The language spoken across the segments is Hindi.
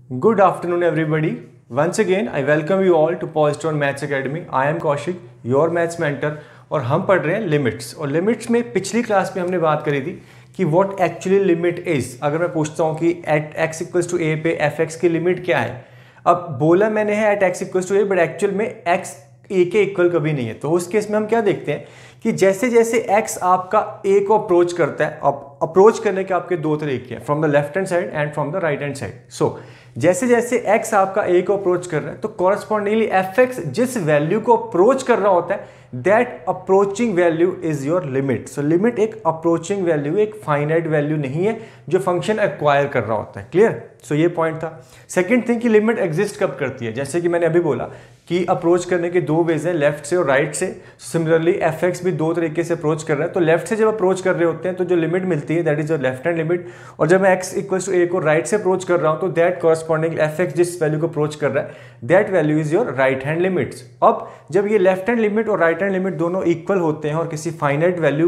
Good afternoon, everybody. Once again, I welcome you all to Positron Maths Academy. I am Kaushik, your maths mentor, और हम पढ़ रहे हैं लिमिट्स। और लिमिट्स में पिछली क्लास में हमने बात करी थी कि व्हाट एक्चुअली लिमिट इज। अगर मैं पूछता हूँ कि at x equals to a पे fx की लिमिट क्या है, अब बोला मैंने है at x equals to a, but actual में x a के इक्वल कभी नहीं है। तो उस केस में हम क्या देखते हैं कि जैसे जैसे x आपका a को अप्रोच करता है, अब अप्रोच करने के आपके दो तरीके हैं, from the left hand side and from the right hand side. So जैसे जैसे x आपका a को अप्रोच कर रहा है तो कॉरस्पॉन्डिंगली fx जिस वैल्यू को अप्रोच कर रहा होता है that approaching value is your limit. So limit एक अप्रोचिंग वैल्यू, एक फाइनाइट वैल्यू नहीं है जो फंक्शन एक्वायर कर रहा होता है। क्लियर? सो ये पॉइंट था। सेकंड थिंग कि लिमिट एग्जिस्ट कब करती है, जैसे कि मैंने अभी बोला कि अप्रोच करने के दो वेज है, लेफ्ट से और राइट से। सिमिलरली fx भी दो तरीके से अप्रोच कर रहा है। तो लेफ्ट से जब अप्रोच कर रहे होते हैं तो जो लिमिट मिलती है that is your left hand limit, और जब मैं x इक्वल्स टू a को राइट से अप्रोच कर रहा हूं तो दैट कॉरस्पॉन्डिंग fx जिस वैल्यू को अप्रोच कर रहा है that value is your right hand limits. अब जब ये लेफ्ट हैंड लिमिट और राइट हैंड लिमिट दोनों इक्वल होते हैं और किसी फाइनाइट वैल्यू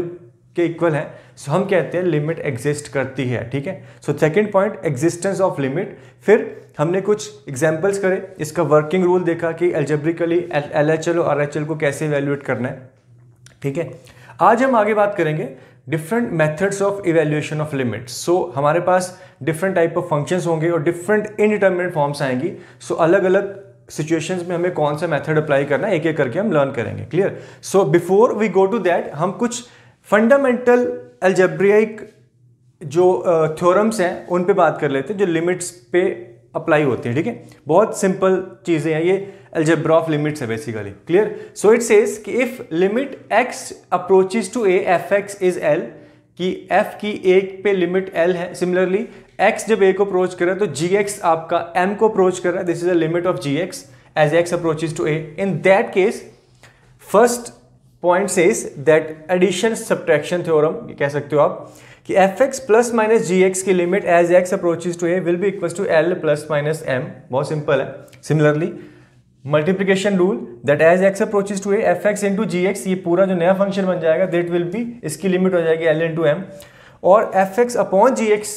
के इक्वल है, सो हम कहते हैं लिमिट एग्जिस्ट करती है। ठीक है? So second point, existence of limit. फिर हमने कुछ एग्जांपल्स करे, इसका वर्किंग रूल देखा कि एल्जेब्रिकली LHL और RHL को कैसे इवैल्यूएट करना है। ठीक है? आज हम आगे बात करेंगे different methods of evaluation of limits. So हमारे पास डिफरेंट टाइप ऑफ फंक्शंस होंगे और डिफरेंट इनडिटरमिनेट फॉर्म्स आएंगी। सो अलग अलग सिचुएशंस में हमें कौन सा मेथड अप्लाई करना है एक एक करके हम लर्न करेंगे। Clear? So before we go to that हम कुछ फंडामेंटल अलजेब्रिक जो थ्योरम्स हैं उन पे बात कर लेते हैं जो लिमिट्स पे अप्लाई होते हैं। ठीक है? बहुत सिंपल चीजें हैं, ये अलजेब्रा ऑफ लिमिट्स है basically. Clear? So it says कि if limit x approaches to a fx is l, कि f की a पे लिमिट l है। सिमिलरली x जब a को अप्रोच कर रहा है तो gx आपका m को अप्रोच कर रहा है, this is the limit of gx as x approaches to a। In that case first point says that addition subtraction theorem कह सकते हो आप कि fx प्लस माइनस gx की limit as x approaches to a will be equals to l plus minus m। बहुत सिंपल है। Similarly multiplication rule that as x approaches to a fx into gx, ये पूरा जो नया फंक्शन बन जाएगा दैट विल बी, इसकी लिमिट हो जाएगी l इंटू m, और fx अपॉन gx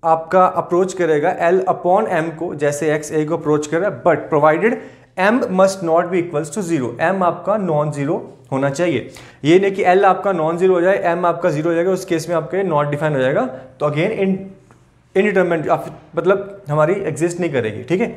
आपका अप्रोच करेगा l अपॉन m को, जैसे x a को अप्रोच कर रहा है, but provided m must not be equals to zero. m आपका नॉन जीरो होना चाहिए। ये नहीं कि l आपका नॉन जीरो हो जाए m आपका जीरो हो जाएगा, उस केस में आपका नॉट डिफाइन हो जाएगा, तो अगेन इनडिटरमिनेट मतलब हमारी एग्जिस्ट नहीं करेगी। ठीक है?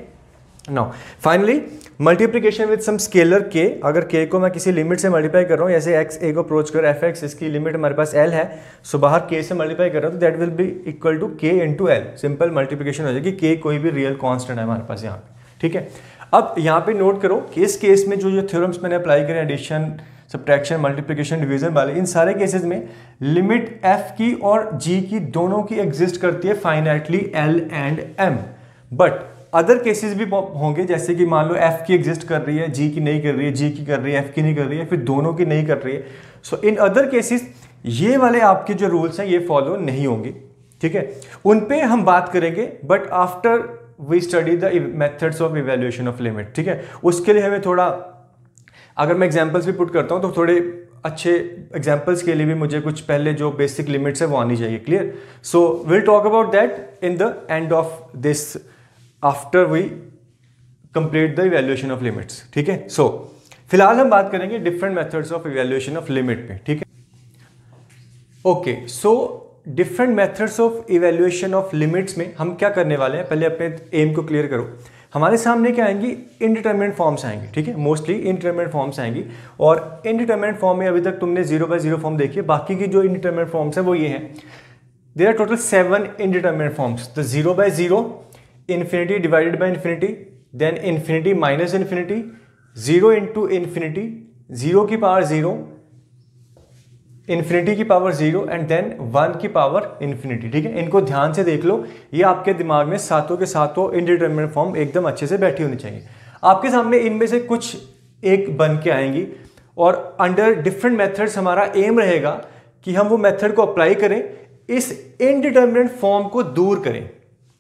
Now finally multiplication with some scalar k, अगर k को मैं किसी लिमिट से मल्टीप्लाई कर रहा हूँ, जैसे x a को अप्रोच कर fx, इसकी लिमिट हमारे पास l है, सो बाहर k से मल्टीप्लाई कर रहा हूँ तो that will be equal to k into l। Simple multiplication हो जाएगी, k कोई भी रियल कॉन्स्टेंट है हमारे पास यहाँ पे। ठीक है? अब यहाँ पे नोट करो कि इस केस में जो थ्योरम्स मैंने अप्लाई करे, एडिशन सब्ट्रैक्शन मल्टीप्लिकेशन डिवीजन वाले, इन सारे केसेस में लिमिट f की और g की दोनों की एग्जिस्ट करती है finitely l and m। But other cases भी होंगे, जैसे कि मान लो f की एग्जिस्ट कर रही है, g की नहीं कर रही है, g की कर रही है, f की नहीं कर रही है, फिर दोनों की नहीं कर रही है। सो इन अदर केसेस ये वाले आपके जो रूल्स हैं ये फॉलो नहीं होंगे। ठीक है? उन पे हम बात करेंगे but after we study the methods of evaluation of limit. ठीक है? उसके लिए हमें थोड़ा, अगर मैं एग्जांपल्स भी पुट करता हूं तो थोड़े अच्छे एग्जांपल्स के लिए भी मुझे कुछ पहले जो बेसिक लिमिट्स है वो आनी चाहिए। Clear? So will talk about that in the end of this after we complete the evaluation of limits. ठीक है? सो फिलहाल हम बात करेंगे different methods of evaluation of limit पे। ठीक है? Okay, so different methods of evaluation of limits में हम क्या करने वाले हैं, पहले अपने एम को क्लियर करो। हमारे सामने क्या आएंगी, इनडिटरमिनेट फॉर्म्स आएंगे। ठीक है? मोस्टली इनडिटरमिनेट फॉर्म्स आएंगी, और इनडिटरमिनेट फॉर्म में अभी तक तुमने 0 बाय 0 फॉर्म देखी है। बाकी की जो इनडिटरमिनेट फॉर्म्स है वो ये हैं, there are total 7 indeterminate forms. The 0 by 0, infinity divided by infinity, then infinity minus infinity, 0 into infinity, 0 की पावर 0, इन्फिनिटी की पावर 0 एंड देन 1 की पावर इन्फिनिटी। ठीक है? इनको ध्यान से देख लो, ये आपके दिमाग में सातों के सातों इनडिटरमिनेट फॉर्म एकदम अच्छे से बैठी होनी चाहिए। आपके सामने इनमें से कुछ एक बन के आएंगी, और अंडर डिफरेंट मेथड्स हमारा एम रहेगा कि हम वो मेथड को अप्लाई करें, इस इनडिटरमिनेट फॉर्म को दूर करें।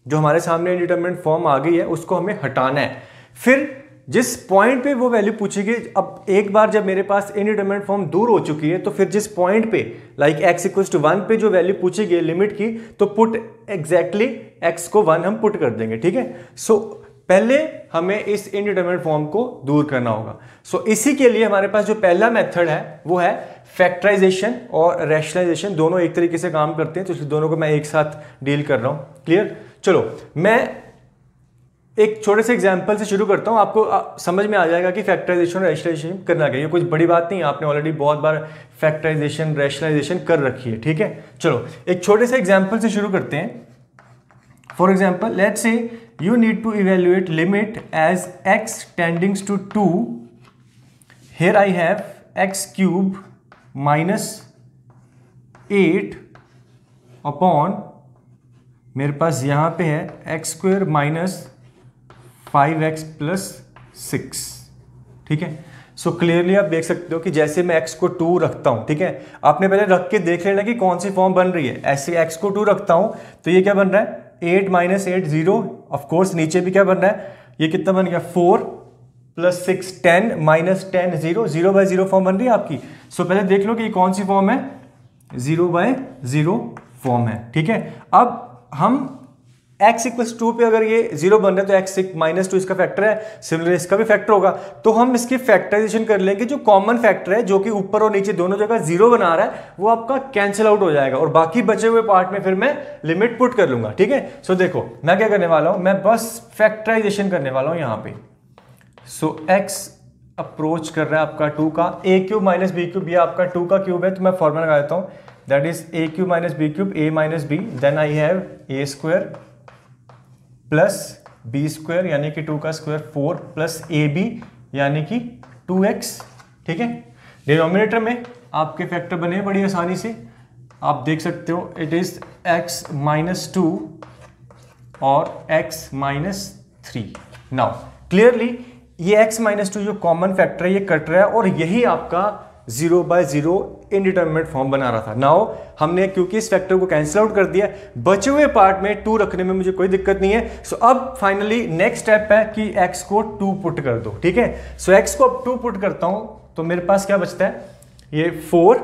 जो हमारे सामने इनडिटरमिनेट फॉर्म आ गई है उसको हमें हटाना है। फिर जिस पॉइंट पे वो वैल्यू पूछी गई, अब एक बार जब मेरे पास इनडिटरमिनेट फॉर्म दूर हो चुकी है तो फिर जिस पॉइंट पे लाइक x इक्वल्स टू 1 पे जो वैल्यू पूछी गई लिमिट की, तो पुट एग्जैक्टली x को 1 हम पुट कर देंगे, ठीक है। सो पहले हमें इस इनडिटरमिनेट फॉर्म को दूर करना होगा। सो इसी के लिए हमारे पास जो पहला मेथड है वो है फैक्टराइजेशन और रैशनलाइजेशन, दोनों एक तरीके से काम करते हैं, तो दोनों को मैं एक साथ डील कर रहा हूं। क्लियर? चलो मैं एक छोटे से एग्जाम्पल से शुरू करता हूं, आपको समझ में आ जाएगा कि फैक्टराइजेशन और रैशनलाइजेशन करना क्या है। कुछ बड़ी बात नहीं है, आपने ऑलरेडी बहुत बार फैक्टराइजेशन रैशनलाइजेशन कर रखी है, ठीक है। चलो एक छोटे से एग्जाम्पल से शुरू करते हैं। For example let's say you need to evaluate limit as x tending to 2. Here I have x cube minus 8 upon, मेरे पास यहाँ पे है x square minus 5x plus 6, ठीक है। सो क्लियरली आप देख सकते हो कि जैसे मैं x को 2 रखता हूँ, ठीक है, आपने पहले रख के देख लेना कि कौन सी फॉर्म बन रही है। ऐसे x को 2 रखता हूँ तो ये क्या बन रहा है 8 माइनस 8 0, ऑफकोर्स नीचे भी क्या बन रहा है, ये कितना बन गया 4 प्लस 6 10 माइनस 10 0, 0 बाय 0 फॉर्म बन रही है आपकी। सो पहले देख लो कि ये कौन सी फॉर्म है, 0 बाय 0 फॉर्म है, ठीक है। अब हम x इक्वल्स 2 पे अगर ये 0 बन रहा है तो x माइनस 2 इसका फैक्टर है, सिमिलर इसका भी फैक्टर होगा, तो हम इसकी फैक्टराइजेशन कर लेंगे। जो कॉमन फैक्टर है जो कि ऊपर और नीचे दोनों जगह 0 बना रहा है वो आपका कैंसिल आउट हो जाएगा और बाकी बचे हुए पार्ट में फिर मैं लिमिट पुट कर लूंगा, ठीक है। सो देखो मैं क्या करने वाला हूं, मैं बस फैक्टराइजेशन करने वाला हूं यहां पे। सो x अप्रोच कर रहा है आपका 2 का, a cube minus b cube, ये आपका 2 का क्यूब है, तो मैं फॉर्मूला लगा देता हूं, that is a cube minus b cube a minus b, then I have a square plus b square यानी कि 2 का स्क्वायर 4 प्लस ए बी यानी कि 2x, ठीक है। डिनोमिनेटर में आपके फैक्टर बने बड़ी आसानी से, आप देख सकते हो इट इज x माइनस 2 और x माइनस 3। नाउ क्लियरली ये x माइनस 2 जो कॉमन फैक्टर है ये कट रहा है और यही आपका 0 बाय 0 इनडिटरमिनेट फॉर्म बना रहा था। नाउ हमने क्योंकि इस फैक्टर को कैंसिल आउट कर दिया, बचे हुए पार्ट में 2 रखने में मुझे कोई दिक्कत नहीं है। सो अब फाइनली नेक्स्ट स्टेप है कि x को 2 पुट कर दो, ठीक है। सो x को अब 2 पुट करता हूं तो मेरे पास क्या बचता है, ये 4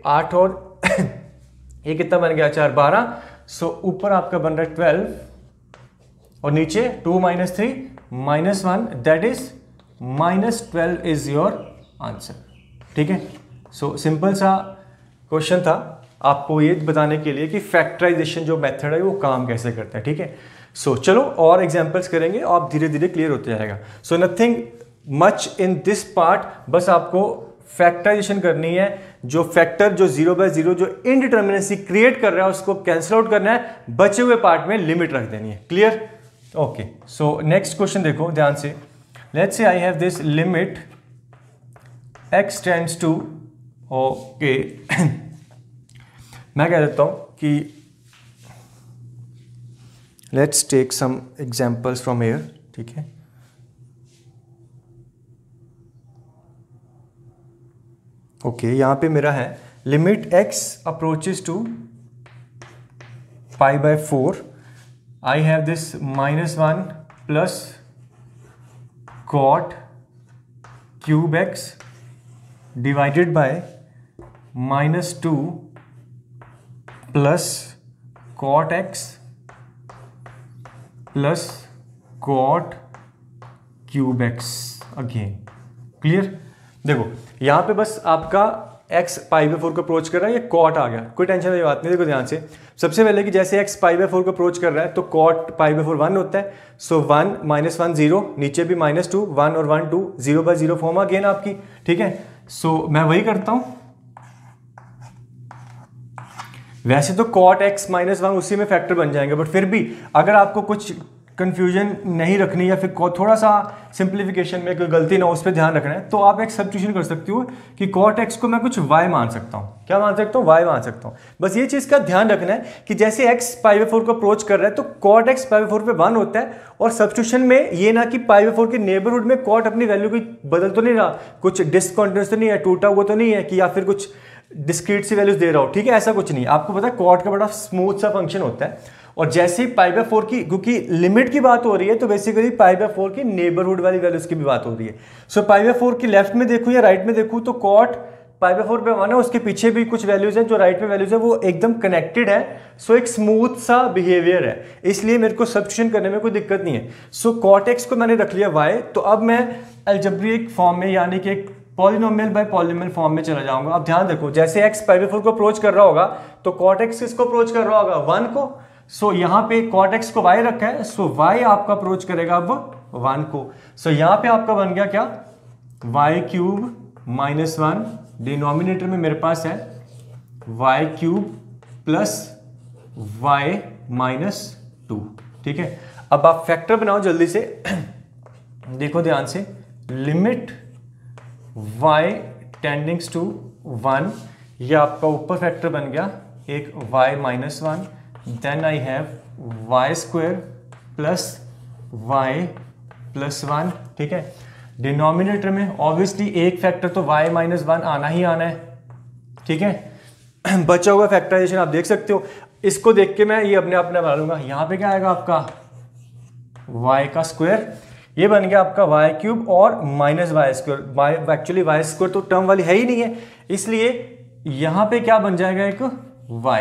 8 और ये कितना बन गया 4 12। सो ऊपर आपका बन रहा है 12 और नीचे 2 minus 3 minus 1, that is -12 is your answer, ठीक है। सो सिंपल सा क्वेश्चन था आपको ये बताने के लिए कि फैक्टराइजेशन जो मेथड है वो काम कैसे करता है, ठीक है। सो चलो और एग्जांपल्स करेंगे, आप धीरे धीरे क्लियर होते जाएगा। So nothing much in this part, बस आपको फैक्टराइजेशन करनी है। जो फैक्टर जो 0 बाय 0 जो इनडिटरमिनेसी क्रिएट कर रहा है उसको कैंसिल आउट करना है, बचे हुए पार्ट में लिमिट रख देनी है। Clear? Okay, so next question देखो ध्यान से। Let's say I have this limit x tends to, okay मैं कह देता हूं कि let's take some examples from here, ठीक है। ओके यहां पे मेरा है limit x approaches to pi by 4, I have this -1 plus cot cube x divided by -2 plus cot x plus cot cube x again. Clear? देखो यहां पे बस आपका x पाई बाई 4 को अप्रोच कर रहा है, ये कॉट आ गया, कोई टेंशन वाली बात नहीं। देखो ध्यान से, सबसे पहले कि जैसे x पाई बाई 4 को अप्रोच कर रहा है तो कॉट पाई बाई 4 1 होता है। सो 1 -1 0, नीचे भी -2 1 और 1 2, 0 बाय 0 फॉर्म अगेन आपकी, ठीक है। सो मैं वही करता हूं, वैसे तो कॉट x -1 उसी में फैक्टर बन जाएंगे, बट फिर भी अगर आपको कुछ कंफ्यूजन नहीं रखनी या फिर थोड़ा सा सिंप्लीफिकेशन में कोई गलती ना हो उस पर ध्यान रखना है, तो आप एक सब्स्टिट्यूशन कर सकते हो कि कॉट x को मैं कुछ y मान सकता हूँ। क्या मान सकता हूँ? y मान सकता हूँ। बस ये चीज़ का ध्यान रखना है कि जैसे x पाई बाई 4 को अप्रोच कर रहा है तो कॉट x पाई बाई 4 पे 1 होता है, और सब्स्टिट्यूशन में ये ना कि पाई बाई 4 के नेबरहुड में कॉट अपनी वैल्यू कोई बदल तो नहीं रहा, कुछ डिसकॉन्टिन्यूस तो नहीं है, टूटा हुआ तो नहीं है कि या फिर कुछ डिस्क्रीट सी वैल्यूज दे रहा हो, ठीक है, ऐसा कुछ नहीं। आपको पता है कॉट का बड़ा स्मूथ सा फंक्शन होता है और जैसे ही पाई बाय 4 की, क्योंकि लिमिट की बात हो रही है तो बेसिकली पाई बाय 4 की नेबरहुड वाली वैल्यूज की भी बात हो रही है। सो पाई बाय 4 की लेफ्ट में देखूं या राइट में देखूं तो कॉट पाई बाय 4 पे 1 है, उसके पीछे भी कुछ वैल्यूज हैं जो राइट में वैल्यूज है वो एकदम कनेक्टेड है। सो एक स्मूथ सा बिहेवियर है, इसलिए मेरे को सब्स्टिट्यूशन करने में कोई दिक्कत नहीं है। सो कॉट एक्स को मैंने रख लिया y, तो अब मैं अलजेब्रिक फॉर्म में यानी कि एक पॉलिनोमियल बाय पॉलिनोमियल फॉर्म में चला जाऊंगा। अब ध्यान देखो, जैसे x पाई बाय 4 को अप्रोच कर रहा होगा तो कॉट एक्स किसको अप्रोच कर रहा होगा, 1 को। सो यहाँ पे कॉट एक्स को y रखा है, सो y आपका अप्रोच करेगा अब 1 को। सो यहाँ पे आपका बन गया क्या, y क्यूब माइनस 1, डिनोमिनेटर में मेरे पास है y cube plus y minus 2। ठीक है, अब आप फैक्टर बनाओ जल्दी से। देखो ध्यान से, लिमिट y टेंडिंग्स टू 1, ये आपका ऊपर फैक्टर बन गया एक y minus 1, then I have y square plus y plus 1। ठीक है, डिनोमिनेटर में ऑब्वियसली एक फैक्टर तो y माइनस 1 आना ही आना है। ठीक है, बचा हुआ फैक्टराइजेशन आप देख सकते हो, इसको देख के मैं ये अपने आप बना लूंगा। यहां पे क्या आएगा आपका y का स्क्वायर, ये बन गया आपका y क्यूब और minus y square. Actually y square तो टर्म वाली है ही नहीं है, इसलिए यहां पे क्या बन जाएगा एक y,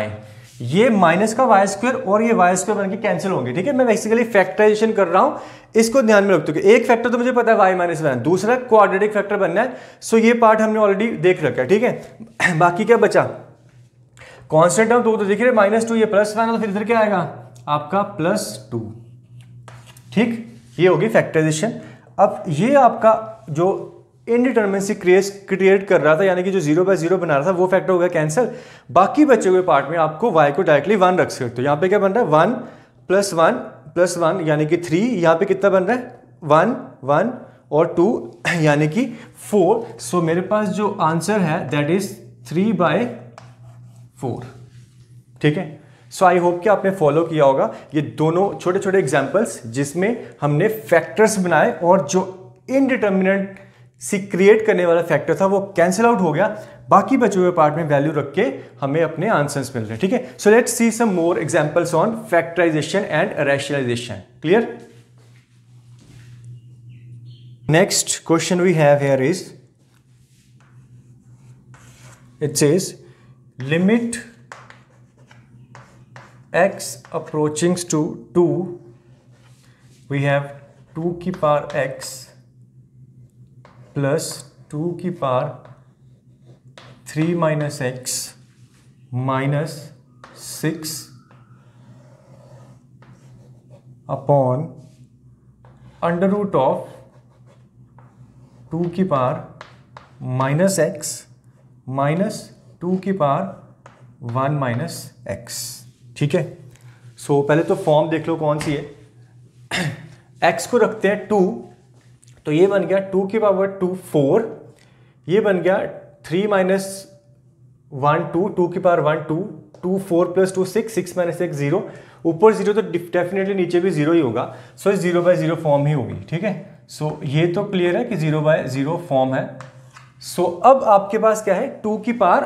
ये माइनस का वाई स्क्वायर और ये वाई स्क्वायर बन के कैंसिल होंगे। ठीक है, मैं बेसिकली फैक्टराइजेशन कर रहा हूं, इसको ध्यान में रखते हो। एक फैक्टर तो मुझे पता है y माइनस 1, दूसरा क्वाड्रेटिक फैक्टर बनना है। सो ये पार्ट हमने ऑलरेडी देख रखा है। ठीक है, बाकी क्या बचा, कांस्टेंट टर्म तो दिख रहे -2, ये +1 है तो फिर इधर क्या आएगा आपका +2। ठीक, ये होगी फैक्टराइजेशन। अब ये आपका जो इनडिटरमिनेसी क्रिएट कर रहा था, यानी कि जो 0 बाय 0 बना रहा था, वो फैक्टर हो गया कैंसिल। बाकी बचे हुए पार्ट में आपको y को डायरेक्टली 1 रख सकते हो। यहाँ पे क्या बन रहा है 1 + 1 + 1 यानी कि 3, यहाँ पे कितना बन रहा है 1 1 और 2 यानी कि 4। सो मेरे पास जो आंसर है दैट इज 3/4। ठीक है, सो आई होप कि आपने फॉलो किया होगा ये दोनों छोटे छोटे एग्जांपल्स जिसमें हमने फैक्टर्स बनाए और जो इनडिटर्मिनेंट सी क्रिएट करने वाला फैक्टर था वो कैंसिल आउट हो गया। बाकी बचे हुए पार्ट में वैल्यू रख के हमें अपने आंसर्स मिल रहे हैं। ठीक है, so let's see some more examples on factorization and rationalization. Clear? Next question we have here is, it says limit x approaching to 2, we have 2 की पावर x plus 2 की power 3 minus x minus 6 upon under root of 2 की पावर minus x minus 2 की पावर 1 minus x। ठीक है, सो पहले तो फॉर्म देख लो कौन सी है। x को रखते हैं 2, तो ये बन गया 2 की पावर 2 4, ये बन गया 3 minus 1 2, 2 की पावर 1 2, 2 4 plus 2 6, 6 minus 6 0, ऊपर 0 तो डेफिनेटली नीचे भी 0 ही होगा। सो 0 बाय 0 फॉर्म ही होगी। ठीक है, सो ये तो क्लियर है कि 0 बाय 0 फॉर्म है। सो अब आपके पास क्या है, 2 की पावर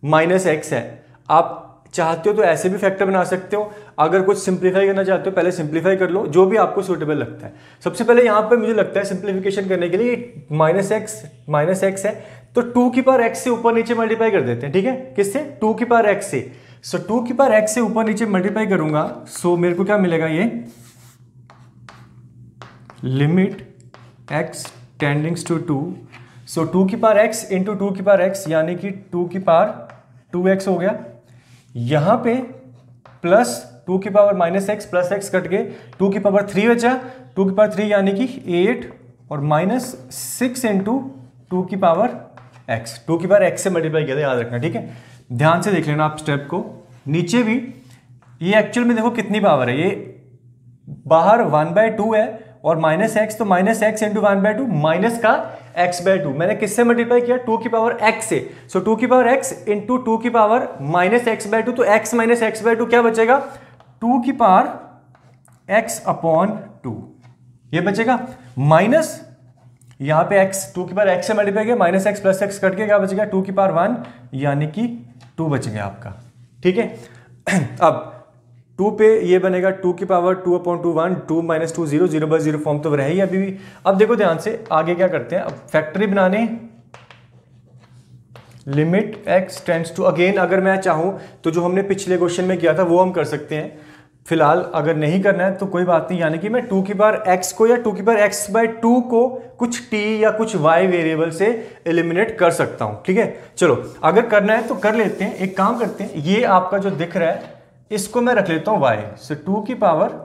माइनस एक्स है। आप चाहते हो तो ऐसे भी फैक्टर बना सकते हो, अगर कुछ सिंप्लीफाई करना चाहते हो पहले सिंप्लीफाई कर लो, जो भी आपको सूटेबल लगता है। सबसे पहले यहाँ पे मुझे लगता है सिंप्लीफिकेशन करने के लिए माइनस एक्स है तो 2 की पावर x से ऊपर नीचे मल्टीप्लाई कर देते हैं। ठीक है, किससे, 2 की पावर x से। सो 2 की पावर x से ऊपर नीचे मल्टीप्लाई करूंगा, सो मेरे को क्या मिलेगा, ये लिमिट x टेंडिंग्स टू 2, सो 2 की पावर x इंटू 2 की पावर x यानी कि 2 की पावर 2x हो गया। यहां पे प्लस 2 की power minus x plus x cut के 2 की पावर 3 बचा, 2 की पावर 3 यानी कि 8 और माइनस 6 इंटू 2 की पावर x, 2 की पावर x से मल्टीप्लाई किया था, याद रखना। ठीक है, ध्यान से देख लेना आप स्टेप को। नीचे भी ये एक्चुअल में देखो कितनी पावर है, ये बाहर 1/2 है और माइनस एक्स, तो माइनस एक्स इंटू 1/2 माइनस का x/2 मैंने किससे मल्टीप्लाई किया, 2 की पावर x से। सो 2 की पावर x इंटू 2 की पावर माइनस x/2, तो x माइनस x/2 क्या बचेगा, 2 की पावर x अपॉन 2 ये बचेगा, माइनस यहां पे x 2 की पावर x से मल्टीप्लाई किया, minus x plus x cut के क्या बचेगा, 2 की पावर 1 यानी कि 2 बच गया आपका। ठीक है, अब 2 पे ये बनेगा 2 की पावर 2/2 1, 2 - 2 0, 0/0 फॉर्म तो रह ही अभी भी। अब देखो ध्यान से आगे क्या करते हैं, अब फैक्टरी बनाने, limit x tends to, again अगर मैं चाहूं तो जो हमने पिछले क्वेश्चन में किया था वो हम कर सकते हैं। फिलहाल अगर नहीं करना है तो कोई बात नहीं, यानी कि मैं 2 की पावर x को या 2 की पावर x/2 को कुछ t या कुछ y वेरिएबल से एलिमिनेट कर सकता हूं। ठीक है, चलो अगर करना है तो कर लेते हैं। एक काम करते हैं, ये आपका जो दिख रहा है इसको मैं रख लेता हूं y, सो 2 की पावर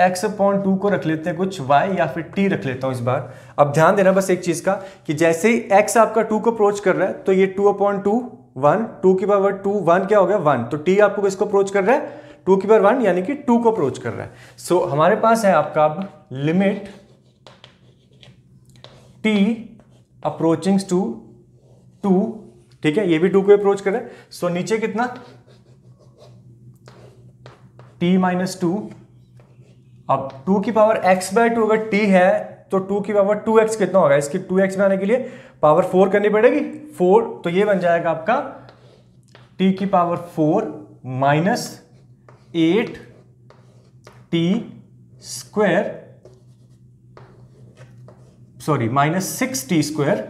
x/2 को रख लेते हैं कुछ y या फिर t रख लेता हूं इस बार। अब ध्यान देना बस एक चीज का कि जैसे ही x आपका 2 को अप्रोच कर रहा है तो ये 2/2 1, 2 की पावर 2 1 क्या हो गया 1, तो t आपको किसको अप्रोच कर रहा है 2 की पावर 1 यानी कि 2 को अप्रोच कर रहा है। सो हमारे पास है आपका अब लिमिट t अप्रोचिंग्स टू 2, ठीक है, ये भी 2 को अप्रोच कर रहा है। सो नीचे कितना t - 2, अब 2 की पावर x/2 अगर t है तो 2 की पावर 2x कितना होगा, इसकी 2x बनाने के लिए पावर 4 करनी पड़ेगी, 4, तो ये बन जाएगा आपका t की power 4 minus 8t square, sorry minus 6t square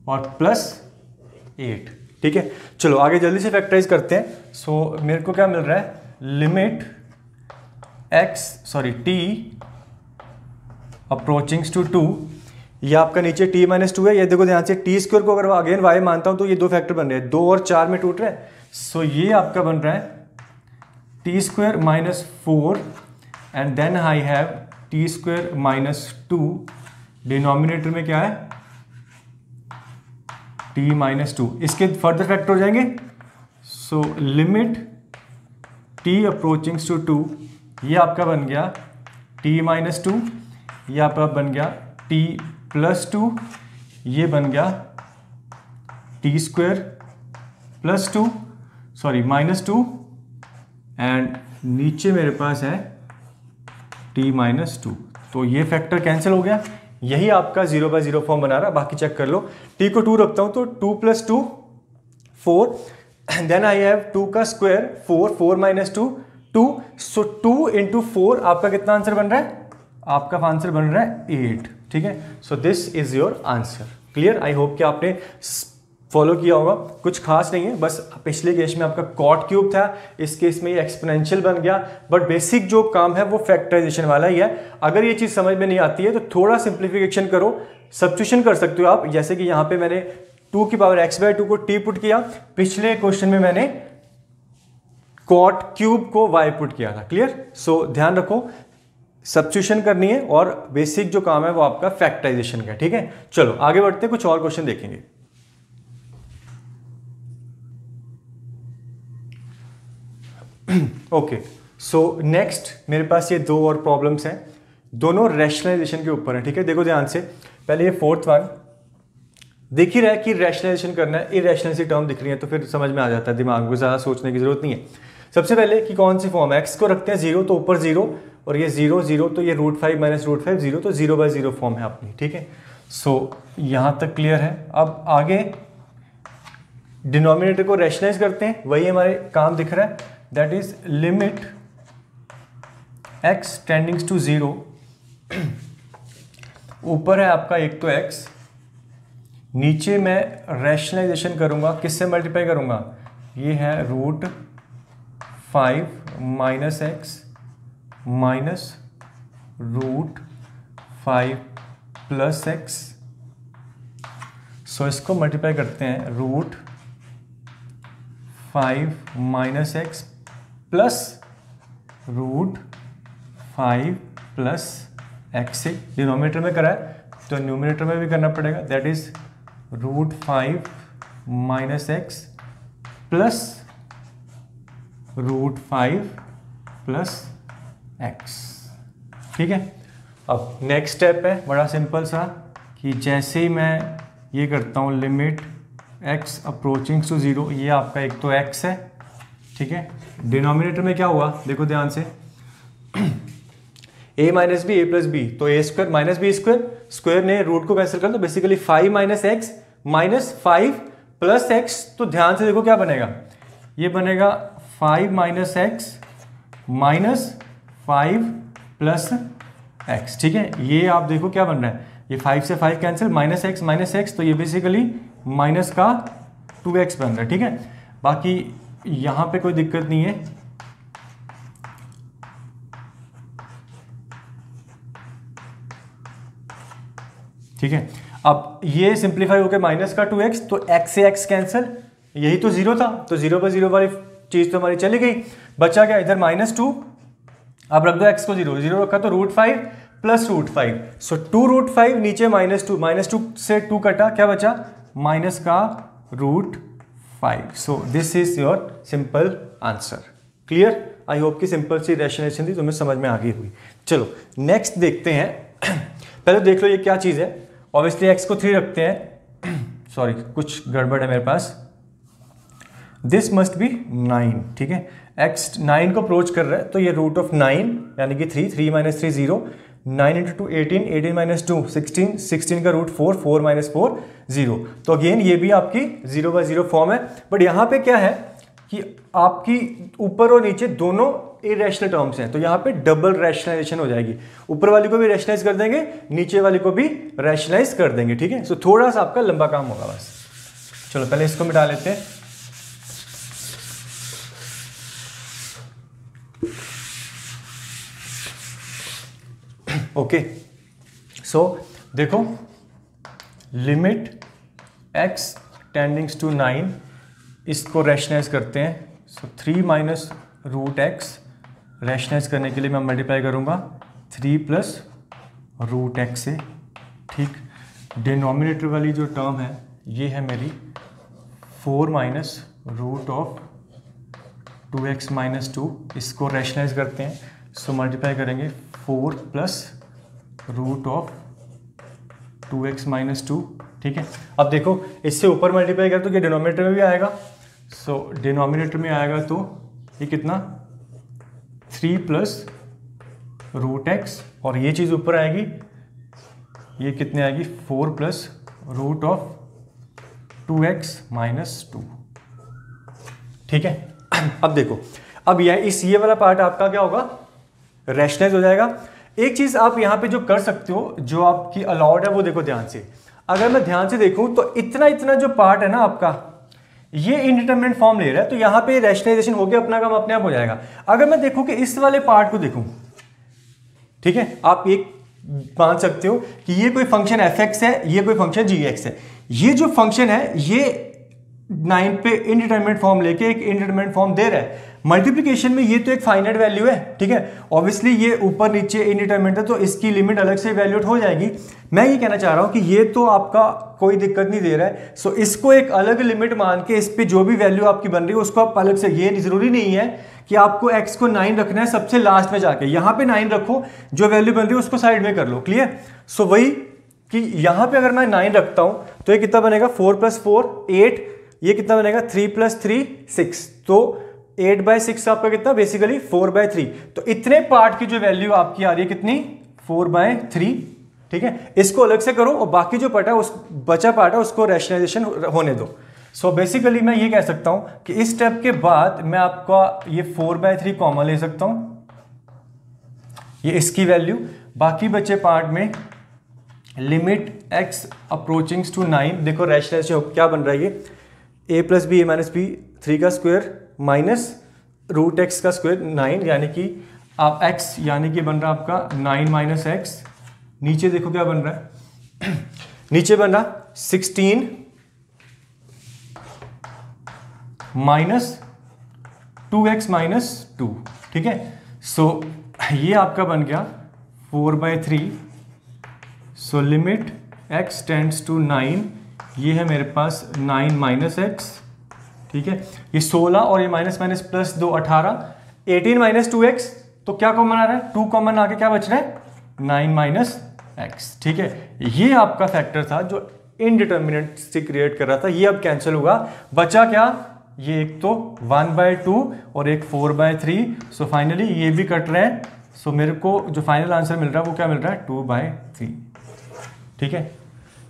और प्लस 8। ठीक है, चलो आगे जल्दी से फैक्टराइज करते हैं। सो मेरे को क्या मिल रहा है, लिमिट t अप्रोचिंग्स टू 2, ये आपका नीचे t - 2 है। ये देखो ध्यान से t स्क्वायर को अगर अगेन y मानता हूं तो ये दो फैक्टर बन रहे हैं, 2 और 4 में टूट रहे हैं। सो ये आपका बन रहा है t square -4 and then I have t square -2, denominator में क्या है t - 2, इसके फर्दर फैक्टर हो जाएंगे। सो लिमिट t अप्रोचिंग्स टू 2, ये आपका बन गया t - 2, ये आपका बन गया t + 2, ये बन गया t स्क्वायर +2, सॉरी -2 एंड नीचे मेरे पास है t - 2, तो ये फैक्टर कैंसिल हो गया। यही आपका 0/0 फॉर्म बना रहा, बाकी चेक कर लो। t को 2 रखता हूं तो 2 + 2 4, देन आई हैव 2 का स्क्वायर 4, 4 - 2 2, सो 2 × 4 आपका कितना आंसर बन रहा है, आपका आंसर बन रहा है 8। ठीक है, so this is your answer. Clear, I hope कि आपने फॉलो किया होगा। कुछ खास नहीं है, बस पिछले केस में आपका कॉट क्यूब था, इस केस में ये एक्सपोनेंशियल बन गया, बट बेसिक जो काम है वो फैक्टराइजेशन वाला ही है। अगर ये चीज़ समझ में नहीं आती है तो थोड़ा सिंप्लीफिकेशन करो, सब्स्टिट्यूशन कर सकते हो आप, जैसे कि यहाँ पे मैंने 2 की पावर x/2 को t पुट किया, पिछले क्वेश्चन में मैंने कॉट क्यूब को y पुट किया था। क्लियर, सो ध्यान रखो सब्स्टिट्यूशन करनी है और बेसिक जो काम है वो आपका फैक्टराइजेशन का। ठीक है, चलो आगे बढ़ते हैं, कुछ और क्वेश्चन देखेंगे। ओके, सो नेक्स्ट मेरे पास ये 2 और प्रॉब्लम्स हैं, दोनों रैशनलाइजेशन के ऊपर हैं। ठीक है, देखो ध्यान से, पहले ये 4th वन दिख ही रहा है कि रैशनलाइजेशन करना है, इरेशनल टर्म दिख रही है तो फिर समझ में आ जाता है, दिमाग को ज़्यादा सोचने की जरूरत नहीं है। सबसे पहले कि कौन सी फॉर्म है, x को रखते हैं 0 तो ऊपर 0 और ये 0 0 तो ये √5 - √5 0, तो 0/0 फॉर्म है अपनी। ठीक है, सो यहाँ तक क्लियर है। अब आगे डिनोमिनेटर को रैशनलाइज करते हैं, वही हमारे काम दिख रहा है, that is limit x tendings to 0, ऊपर है आपका एक तो x, नीचे मैं रैशनलाइजेशन करूंगा, किससे मल्टीप्लाई करूंगा, ये है √5 - x माइनस √5 + x, सो इसको मल्टीप्लाई करते हैं √5 - x प्लस √5 + x से डिनोमिनेटर में करा है तो न्यूमिनेटर में भी करना पड़ेगा, that is √5 - x plus √5 + x। ठीक है, अब नेक्स्ट स्टेप है बड़ा सिंपल सा, कि जैसे ही मैं ये करता हूँ लिमिट x अप्रोचिंग टू 0, ये आपका एक तो x है। ठीक है, डिनोमिनेटर में क्या हुआ देखो ध्यान से, a - b a + b, तो a² - b², स्क्वायर ने रूट को कैंसिल कर, तो बेसिकली 5 - x - 5 + x, तो ध्यान से देखो क्या बनेगा, ये बनेगा 5 minus x minus 5 plus x. ठीक है, ये आप देखो क्या बन रहा है, ये 5 से 5 कैंसिल, माइनस एक्स, तो ये बेसिकली माइनस का 2x बन रहा है। ठीक है, बाकी यहाँ पे कोई दिक्कत नहीं है। ठीक है, अब ये सिंप्लीफाई हो गया माइनस का 2x, तो x से x कैंसिल, यही तो 0 था, तो 0 पर 0 वाली चीज तो हमारी चली गई, बचा क्या इधर -2, अब रख दो x को 0, 0 रखा तो √5 प्लस √5, सो 2√5 नीचे -2 से 2 कटा, क्या बचा माइनस का √5। So this is your simple answer. Clear? I hope कि सिंपल सी रैशनलाइजेशन थी, तुम्हें समझ में आ गई हुई। चलो नेक्स्ट देखते हैं। पहले देख लो ये क्या चीज है। ऑब्वियसली x को 3 रखते हैं, सॉरी कुछ गड़बड़ है मेरे पास, दिस मस्ट बी 9। ठीक है, x 9 को अप्रोच कर रहा है, तो ये √9 यानी कि 3 माइनस 3 0, 9 इंटू 2 18, 18 माइनस 2 16, 16 का √4, 4 माइनस 4 0। तो अगेन ये भी आपकी 0/0 फॉर्म है, बट यहाँ पे क्या है कि आपकी ऊपर और नीचे दोनों इरेशनल टर्म्स हैं, तो यहाँ पे डबल रैशनलाइजेशन हो जाएगी, ऊपर वाली को भी रैशनलाइज कर देंगे, नीचे वाली को भी रैशनलाइज कर देंगे। ठीक है, सो थोड़ा सा आपका लंबा काम होगा बस। चलो पहले इसको मिटा लेते हैं। ओके, सो देखो लिमिट x टेंडिंग्स टू 9, इसको रैशनलाइज करते हैं। सो 3 माइनस √x, रैशनलाइज करने के लिए मैं मल्टीप्लाई करूंगा 3 प्लस √x से। ठीक, डिनोमिनेटर वाली जो टर्म है ये है मेरी 4 माइनस √2x माइनस 2, इसको रैशनलाइज करते हैं। सो मल्टीप्लाई करेंगे 4 प्लस √2x माइनस 2। ठीक है, अब देखो इससे ऊपर मल्टीप्लाई कर तो ये डिनोमिनेटर में भी आएगा, सो डिनोमिनेटर में आएगा तो ये कितना 3 प्लस √x, और ये चीज़ ऊपर आएगी, ये कितने आएगी 4 प्लस √2x माइनस 2। ठीक है, अब देखो, अब ये वाला पार्ट आपका क्या होगा, रैशनलाइज हो जाएगा। एक चीज आप यहां पे जो कर सकते हो, जो आपकी अलाउड है, वो देखो ध्यान से। अगर मैं ध्यान से देखूं तो इतना जो पार्ट है ना आपका, ये इनडिटरमिनेट फॉर्म ले रहा है, तो यहां पे रैशनलाइजेशन हो गया, अपना काम अपने आप हो जाएगा। अगर मैं देखूं कि इस वाले पार्ट को देखूं, ठीक है, आप एक मान सकते हो कि ये कोई फंक्शन fx है, ये कोई फंक्शन gx है। ये जो फंक्शन है ये 9 पे इनडिटरमिनेट फॉर्म लेके एक इनडिटरमिनेट फॉर्म दे रहा है। मल्टीप्लिकेशन में ये तो एक फाइनाइट वैल्यू है, ठीक है, ऑब्वियसली ये ऊपर नीचे इनडिटरमिनेट है, तो इसकी लिमिट अलग से इवैल्यूएट हो जाएगी। मैं ये कहना चाह रहा हूं कि ये तो आपका कोई दिक्कत नहीं दे रहा है, सो इसको एक अलग लिमिट मान के इस पे जो भी वैल्यू आपकी बन रही है उसको आप अलग से, ये जरूरी नहीं है कि आपको x को 9 रखना है सबसे लास्ट में जाके, यहां पे 9 रखो, जो वैल्यू बन रही है उसको साइड में कर लो। क्लियर? सो वही कि यहां पे अगर मैं 9 रखता हूं तो ये कितना बनेगा 4 + 4 8, ये कितना बनेगा 3 + 3 6, तो 8/6 आपका कितना बेसिकली 4/3। तो इतने पार्ट की जो वैल्यू आपकी आ रही है कितनी 4/3। ठीक है, इसको अलग से करो और बाकी जो पार्ट है उस बचा पार्ट है उसको रैशनलाइजेशन होने दो। सो बेसिकली मैं ये कह सकता हूं कि इस स्टेप के बाद मैं आपका ये 4/3 कॉमन ले सकता हूं, ये इसकी वैल्यू, बाकी बचे पार्ट में लिमिट x अप्रोचिंग्स टू 9, देखो रैशनलाइजेशन क्या बन रहा है, ये a + b a - b 3 का स्क्वायर माइनस √x का स्क्वायर 9, यानी कि आप x यानी कि बन रहा आपका 9 - x, नीचे देखो क्या बन रहा है नीचे बन रहा 16 - 2x - 2। ठीक है, सो ये आपका बन गया 4/3। So limit x tends to 9, ये है मेरे पास 9 - x। ठीक है, ये 16 और ये माइनस माइनस प्लस 2 18, 18 - 2x, तो क्या कॉमन आ रहा है 2 कॉमन आके क्या बच रहा है 9 - x। ठीक है, ये आपका फैक्टर था जो इनडिटरमिनेट से क्रिएट कर रहा था, ये अब कैंसिल हुआ, बचा क्या, ये एक तो 1/2 और एक 4/3। सो फाइनली ये भी कट रहे हैं, सो मेरे को जो फाइनल आंसर मिल रहा है वो क्या मिल रहा है 2/3। ठीक है,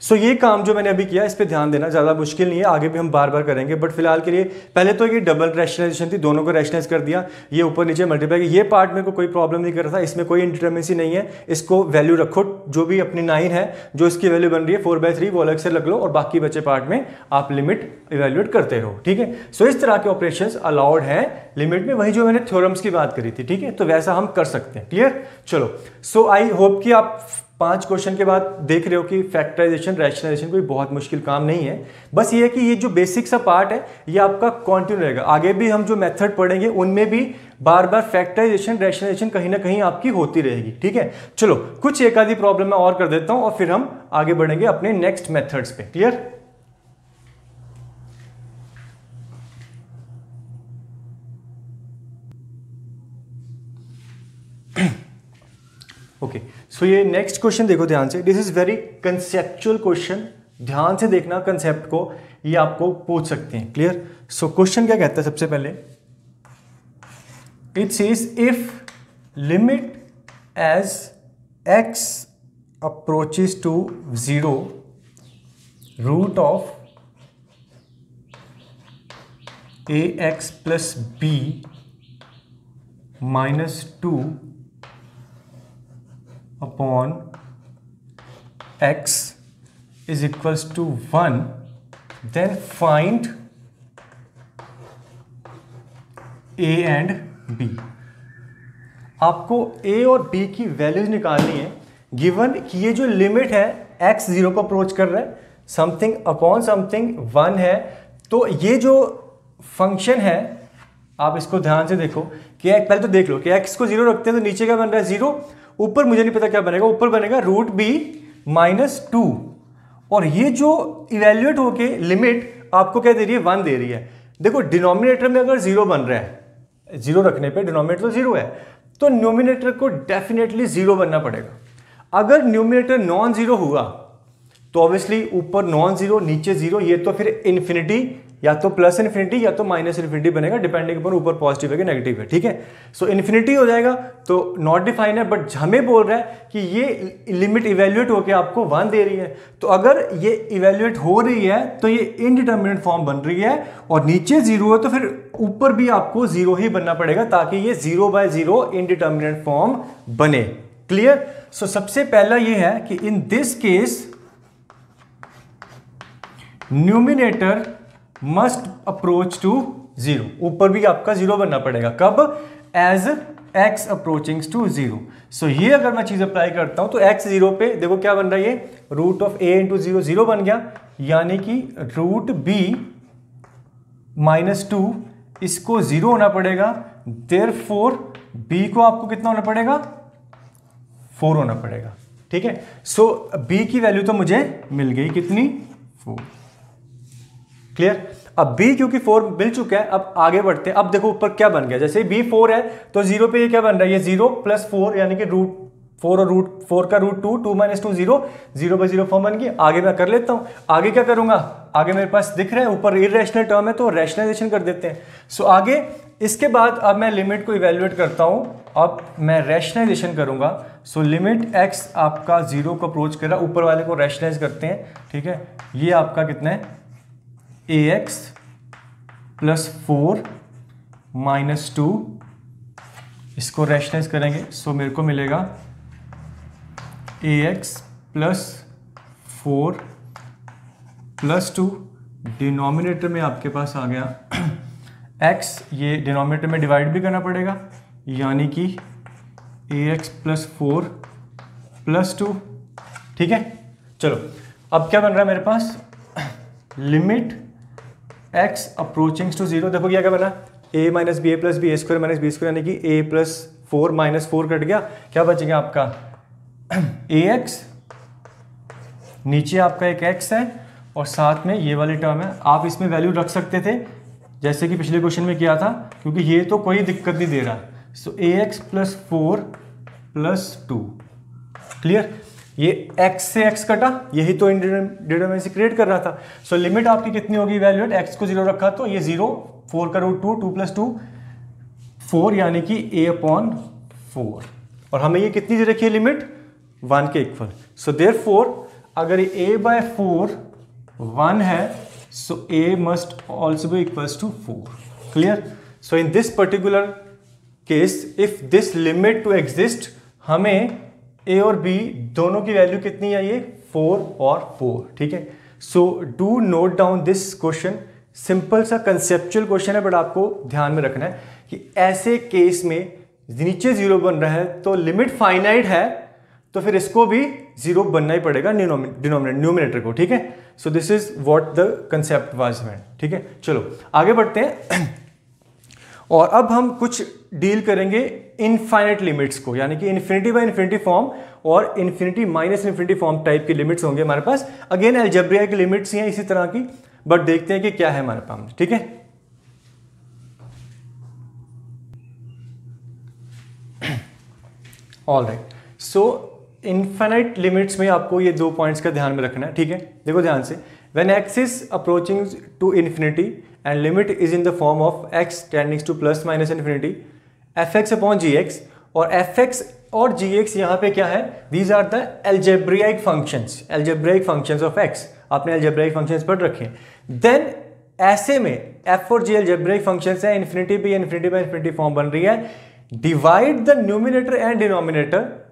सो ये काम जो मैंने अभी किया इस पे ध्यान देना, ज़्यादा मुश्किल नहीं है, आगे भी हम बार बार करेंगे, बट फिलहाल के लिए पहले तो ये डबल रैशनलाइजेशन थी, दोनों को रैशनलाइज कर दिया, ये ऊपर नीचे मल्टीप्लाई, ये पार्ट में कोई प्रॉब्लम नहीं कर रहा था, इसमें कोई इंडिटरमिनेसी नहीं है, इसको वैल्यू रखो, जो भी अपनी 9 है जो इसकी वैल्यू बन रही है 4/3 वो अलग से रख लो और बाकी बचे पार्ट में आप लिमिट इवेल्युएट करते रहो, ठीक है। सो इस तरह के ऑपरेशंस अलाउड हैं लिमिट में, वही जो मैंने थ्योरम्स की बात करी थी, ठीक है, तो वैसा हम कर सकते हैं। क्लियर? चलो, सो आई होप कि आप 5 क्वेश्चन के बाद देख रहे हो कि फैक्टराइजेशन रैशनलाइजेशन कोई बहुत मुश्किल काम नहीं है, बस ये है कि ये जो बेसिक सा पार्ट है ये आपका कंटिन्यू रहेगा, आगे भी हम जो मेथड पढ़ेंगे उनमें भी बार बार फैक्टराइजेशन रैशनलाइजेशन कहीं ना कहीं आपकी होती रहेगी, ठीक है। चलो, कुछ एक आधी प्रॉब्लम मैं और कर देता हूं और फिर हम आगे बढ़ेंगे अपने नेक्स्ट मेथड्स पे। क्लियर? ओके, सो ये नेक्स्ट क्वेश्चन देखो ध्यान से, this is very conceptual question, ध्यान से देखना कंसेप्ट को, ये आपको पूछ सकते हैं। क्लियर? सो क्वेश्चन क्या कहता है, सबसे पहले it says if limit as x approaches to 0 root of ax plus b -2 upon x is equals to 1, then find a and b। आपको a और b की वैल्यूज निकालनी है, गिवन कि ये जो लिमिट है x 0 को अप्रोच कर रहा है, समथिंग अपॉन समथिंग 1 है, तो ये जो फंक्शन है आप इसको ध्यान से देखो कि पहले तो देख लो कि x को 0 रखते हैं तो नीचे क्या बन रहा है 0, ऊपर मुझे नहीं पता क्या बनेगा, ऊपर बनेगा रूट बी -2, और ये जो इवेल्युएट होके लिमिट आपको क्या दे रही है 1 दे रही है। देखो डिनोमिनेटर में अगर 0 बन रहा है, 0 रखने पे डिनोमिनेटर तो 0 है, तो न्यूमिनेटर को डेफिनेटली 0 बनना पड़ेगा। अगर न्यूमिनेटर नॉन 0 हुआ तो ऑब्वियसली ऊपर नॉन 0 नीचे 0, ये तो फिर इन्फिनिटी या तो प्लस इन्फिनिटी या तो माइनस इन्फिनिटी बनेगा, डिपेंडिंग अपॉन ऊपर पॉजिटिव है कि नेगेटिव है, ठीक है। सो इन्फिनिटी हो जाएगा तो नॉट डिफाइन है, बट हमें बोल रहा है कि ये लिमिट इवेल्युएट होकर आपको 1 दे रही है, तो अगर ये इवेल्युएट हो रही है तो ये इनडिटर्मिनेट फॉर्म बन रही है, और नीचे 0 है तो फिर ऊपर भी आपको 0 ही बनना पड़ेगा ताकि ये 0/0 इनडिटर्मिनेट फॉर्म बने। क्लियर? सो सबसे पहला ये है कि in this case numerator must approach to 0, ऊपर भी आपका 0 बनना पड़ेगा, कब? As x approaching to 0। So ये अगर मैं चीज अप्लाई करता हूं तो x 0 पे देखो क्या बन रहा है, ये रूट ऑफ a इंटू 0 0 बन गया, यानी कि रूट b -2 इसको 0 होना पड़ेगा, देयरफॉर b को आपको कितना होना पड़ेगा 4 होना पड़ेगा, ठीक है। सो b की वैल्यू तो मुझे मिल गई, कितनी 4। क्लियर? अब b क्योंकि 4 मिल चुका है, अब आगे बढ़ते हैं। अब देखो ऊपर क्या बन गया, जैसे b 4 है तो 0 पे ये क्या बन रहा है, ये 0 + 4 यानी कि रूट 4 और रूट 4 का रूट 2, 2 - 2 0, 0/0 फॉर्म बन गई। आगे मैं कर लेता हूं, आगे क्या करूंगा, आगे मेरे पास दिख रहा है ऊपर इरेशनल टर्म है तो रैशनलाइजेशन कर देते हैं। सो आगे इसके बाद अब मैं लिमिट को इवेल्युएट करता हूं, अब मैं रैशनलाइजेशन करूंगा। सो लिमिट x आपका 0 को अप्रोच कर रहा है, ऊपर वाले को रैशनलाइज करते हैं, ठीक है। ये आपका कितना है ax + 4 - 2, इसको रैशनलाइज करेंगे, सो मेरे को मिलेगा ax + 4 + 2, डिनोमिनेटर में आपके पास आ गया x, ये डिनोमिनेटर में डिवाइड भी करना पड़ेगा, यानी कि ax + 4 + 2, ठीक है। चलो अब क्या बन रहा है मेरे पास, लिमिट x अप्रोचिंग टू 0, देखो क्या बना, a - b a + b a² - b² यानी कि a + 4 - 4 कट गया, क्या बचेगा आपका ax, नीचे आपका एक x है और साथ में ये वाली टर्म है। आप इसमें वैल्यू रख सकते थे जैसे कि पिछले क्वेश्चन में किया था, क्योंकि ये तो कोई दिक्कत नहीं दे रहा। सो ax + 4 + 2। क्लियर? ये x से x कटा, यही तो इंडिटरमिनेसी क्रिएट कर रहा था। सो लिमिट आपकी कितनी होगी इवैल्यूएट, x को 0 रखा तो ये 0, 4 का रूट 2, 2 + 2 4, यानी कि a/4, और हमें ये कितनी दे रखी है लिमिट 1 के इक्वल। सो देयरफॉर अगर a बाय 4 1 है, so a must also be equals to 4. Clear? So in this particular case, if this limit to exist, हमें a और b दोनों की वैल्यू कितनी है, ये 4 और 4. ठीक है. So do not down this question. Simple सा कंसेप्चुअल क्वेश्चन है, बट आपको ध्यान में रखना है कि ऐसे केस में नीचे 0 बन रहा है तो लिमिट फाइनाइट है, तो फिर इसको भी 0 बनना ही पड़ेगा न्यूमिनेटर को. ठीक है. So this is what the concept was meant. ठीक है. चलो आगे बढ़ते हैं. और अब हम कुछ डील करेंगे इनफाइनाइट लिमिट्स को, यानी कि इन्फिनिटी बाय इन्फिनिटी फॉर्म और infinity minus infinity form type की लिमिट्स होंगे हमारे पास. अगेन अलजेब्रिक लिमिट्स ही हैं इसी तरह की, बट देखते हैं कि क्या है हमारे पास. ठीक है. All right. So infinite limits में आपको ये 2 पॉइंट्स का ध्यान में रखना है. ठीक है. देखो ध्यान से. When x is approaching to infinity and limit is in the form of x tending to plus minus infinity fx upon gx, और fx और gx यहाँ पे क्या है, these are the algebraic functions of x. आपने अलजेब्रिक फंक्शंस पढ़ रखे हैं. देन ऐसे में f और g अलजेब्रिक फंक्शंस है, इन्फिनिटी बाय इन्फिनिटी फॉर्म बन रही है. Divide the numerator and denominator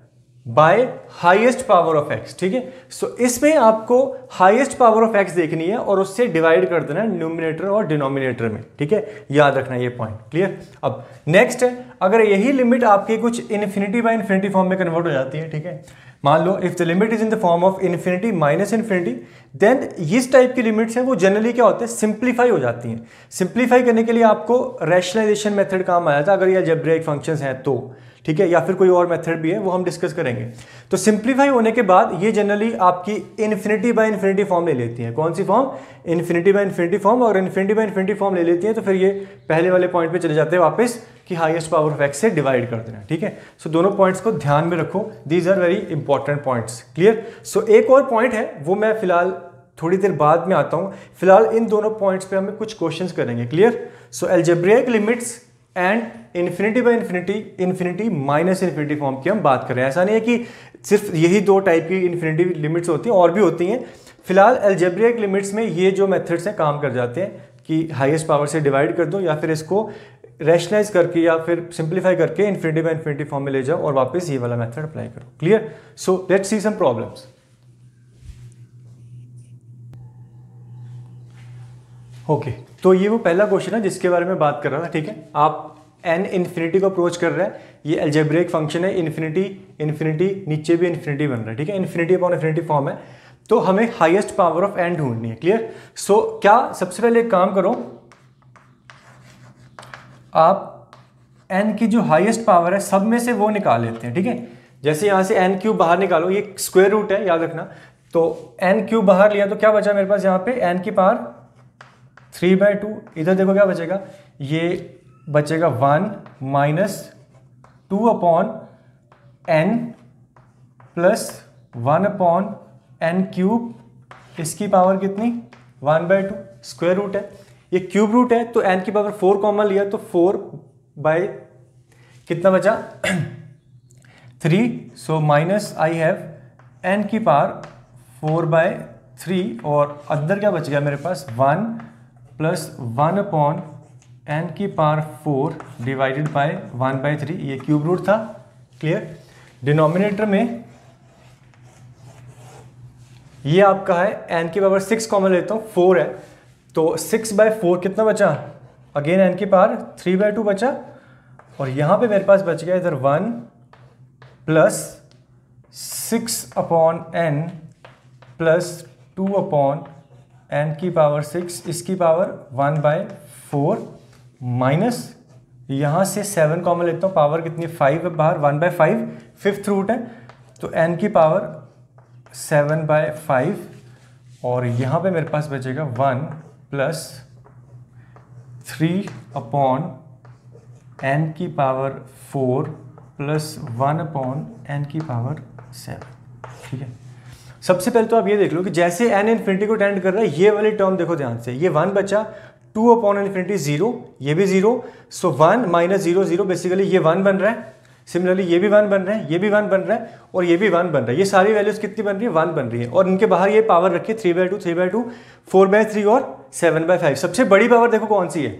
by highest power of x. ठीक है. सो इसमें आपको हाईएस्ट पावर ऑफ x देखनी है और उससे डिवाइड कर देना न्यूमिनेटर और डिनोमिनेटर में. ठीक है. याद रखना ये पॉइंट. क्लियर. अब नेक्स्ट है, अगर यही लिमिट आपकी कुछ इन्फिनिटी बाय इन्फिनिटी फॉर्म में कन्वर्ट हो जाती है. ठीक है. मान लो if the limit is in the form of infinity minus infinity, then इस टाइप की लिमिट्स हैं वो जनरली क्या होते हैं, सिंप्लीफाई हो जाती हैं. सिंप्लीफाई करने के लिए आपको रैशनलाइजेशन मेथड काम आया था अगर ये अलजेब्रिक फंक्शंस हैं तो. ठीक है. या फिर कोई और मेथड भी है, वो हम डिस्कस करेंगे. तो सिंप्लीफाई होने के बाद ये जनरली आपकी इन्फिनिटी बाय इन्फिनिटी फॉर्म ले लेती है. कौन सी form, infinity by infinity form. और इन्फिनिटी बाय इन्फिनिटी फॉर्म ले लेती है तो फिर ये पहले वाले पॉइंट पे चले जाते हैं वापस कि हाईएस्ट पावर ऑफ x से डिवाइड कर देना. ठीक है. सो दोनों पॉइंट्स को ध्यान में रखो, these are very important points. Clear. So एक और पॉइंट है, वो मैं फिलहाल थोड़ी देर बाद में आता हूँ. फिलहाल इन दोनों पॉइंट्स पे हमें कुछ क्वेश्चंस करेंगे. Clear. So algebraic limits and infinity by infinity minus infinity form की हम बात कर रहे हैं. ऐसा नहीं है कि सिर्फ यही 2 टाइप की इन्फिनिटी लिमिट्स होती हैं, और भी होती हैं. फिलहाल अलजेब्रिक लिमिट्स में ये जो मेथड्स हैं काम कर जाते हैं कि हाईएस्ट पावर से डिवाइड कर दो, या फिर इसको रैशनलाइज करके या फिर सिंप्लीफाई करके इन्फिनिटी बाय इन्फिनिटी फॉर्म में ले जाओ और वापस ये वाला मेथड अप्लाई करो. Clear. So let's see some problems. Okay. तो ये वो पहला क्वेश्चन है जिसके बारे में बात कर रहा था. ठीक है. आप n इन्फिनिटी को अप्रोच कर रहा है, ये अलजेब्रिक फंक्शन है. इन्फिनिटी नीचे भी इन्फिनिटी बन रहा है. ठीक है. इन्फिनिटी अपॉन इन्फिनिटी फॉर्म है, तो हमें हाईएस्ट पावर ऑफ n ढूंढनी है. क्लियर. सो क्या, सबसे पहले एक काम करो, आप n की जो हाईएस्ट पावर है सब में से वो निकाल लेते हैं. ठीक है. जैसे यहां से n क्यूब बाहर निकालो, ये स्क्वायर रूट है याद रखना. तो n क्यूब बाहर लिया तो क्या बचा मेरे पास यहाँ पे, n की पावर 3/2. इधर देखो क्या बचेगा, ये बचेगा 1 minus 2 upon n plus 1 upon n cube. इसकी पावर कितनी, 1/2. स्क्वायर रूट है, ये क्यूब रूट है, तो n की पावर 4 कॉमन लिया तो 4 बाय कितना बचा 3. So minus I have n की पावर 4/3, और अंदर क्या बच गया मेरे पास 1 प्लस 1 अपॉन n की पावर 4 डिवाइडेड बाय 1/3. ये क्यूब रूट था. क्लियर. डिनोमिनेटर में ये आपका है n की पावर 6 कॉमन लेता हूँ, 4 है, तो 6/4 कितना बचा, अगेन n की पावर 3/2 बचा. और यहाँ पे मेरे पास बच गया इधर 1 plus 6 upon n plus 2 upon n की पावर 6, इसकी पावर 1/4 माइनस यहाँ से 7 कॉमन लेता हूँ, पावर कितनी 5 है बाहर, 1/5 फिफ्थ रूट है, तो n की पावर 7/5. और यहाँ पे मेरे पास बचेगा 1 प्लस 3 अपॉन n की पावर 4 प्लस 1 अपॉन n की पावर 7. ठीक है. सबसे पहले तो आप ये देख लो कि जैसे n इन्फिनिटी को टेंड कर रहा है, ये वाली टर्म देखो ध्यान से, ये 1 बचा, 2 अपॉन इन्फिनिटी 0, ये भी 0. सो 1 माइनस 0 0, बेसिकली ये 1 बन रहा है. सिमिलरली ये भी 1 बन रहा है, ये भी 1 बन रहा है और ये भी 1 बन रहा है। ये सारी वैल्यूज कितनी बन रही है? 1 बन रही है। और इनके बाहर ये पावर रखिए 3/2, 3/2, 4/3 और 7/5। सबसे बड़ी पावर देखो कौन सी है?